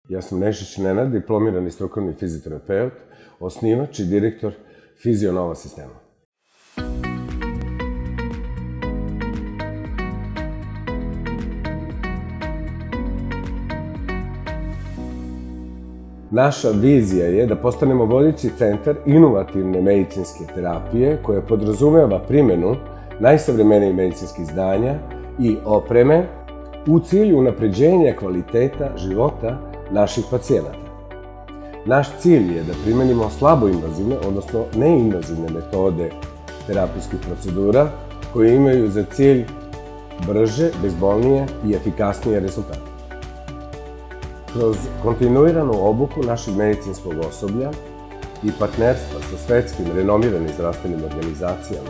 Ja sam Nešić Nenad, diplomirani strukovni fizioterapeut, osnivač i direktor Fizionova sistema. Naša vizija je da postanemo vodeći centar inovativne medicinske terapije koja podrazumeva primjenu najsavremenijih medicinskih znanja i opreme u cilju unapređenja kvaliteta života naših pacijenata. Naš cilj je da primenimo slabo invazivne, odnosno neinvazivne metode terapijskih procedura koje imaju za cilj brže, bezbolnije i efikasnije rezultate. Kroz kontinuiranu obuku našeg medicinskog osoblja i partnerstva sa svetskim renomiranim zdravstvenim organizacijama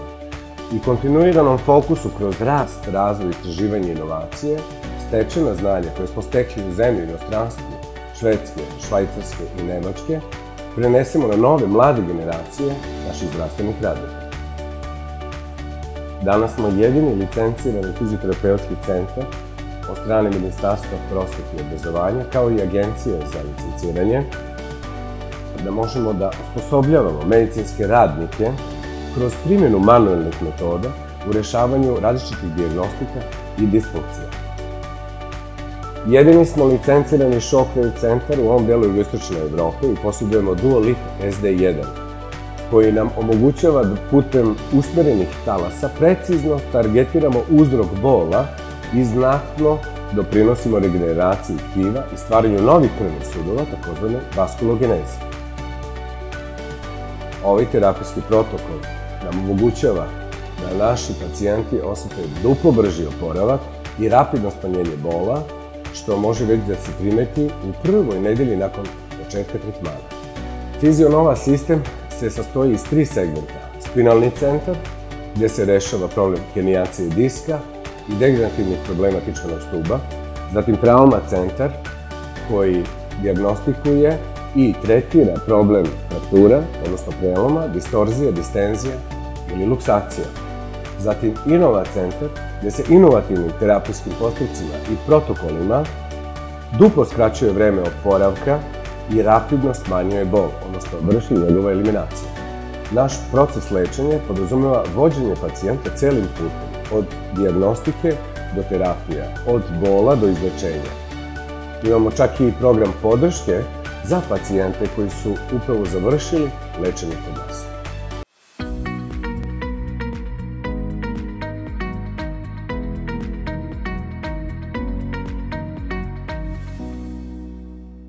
i kontinuiranom fokusu kroz rast, razvoj, istraživanje i inovacije, stečena znanja koje smo stekli u zemlji i inostranstvu, Švedske, Švajcarske i Nemačke, prenesemo na nove, mlade generacije naših zdravstvenih radnika. Danas smo jedini licencirani fizioterapeutski centar od strane Ministarstva prosvete i obrazovanja, kao i Agencije za licenciranje, da možemo da osposobljavamo medicinske radnike kroz primjenu manuelnih metoda u rešavanju različitih dijagnostika i disfunkcija. Jedini smo licencirani Shockwave centar u ovom delu jugoistočne Evrope i posjedujemo Dualit SD1, koji nam omogućava da putem usmerenih talasa precizno targetiramo uzrok bola i znatno doprinosimo regeneraciji tkiva i stvaranju novih krvnih sudova, takozvane vaskulogeneze. Ovaj terapijski protokol nam omogućava da naši pacijenti osetaju duplo brži oporavak i rapidno smanjenje bola, što može već da se primeti u prvoj nedelji nakon početka tretmana. Fizionova sistem se sastoji iz 3 segmenta. Spinalni centar, gde se rešava problem hernijacije diska i degenerativnih problema kičmenog stuba, zatim trauma centar, koji dijagnostikuje i tretira problem fraktura, odnosno preloma, distorzija, distenzija ili luksacija. Zatim Innova centar, gde se inovativnim terapijskim postupcima i protokolima duplo skraćuje vreme oporavka i rapidno smanjuje bol, odnosno vrši njegova eliminacija. Naš proces lečenja podrazumeva vođenje pacijenta celim putem, od dijagnostike do terapija, od bola do izlečenja. Imamo čak i program podrške za pacijente koji su upravo završili lečenje kod nas.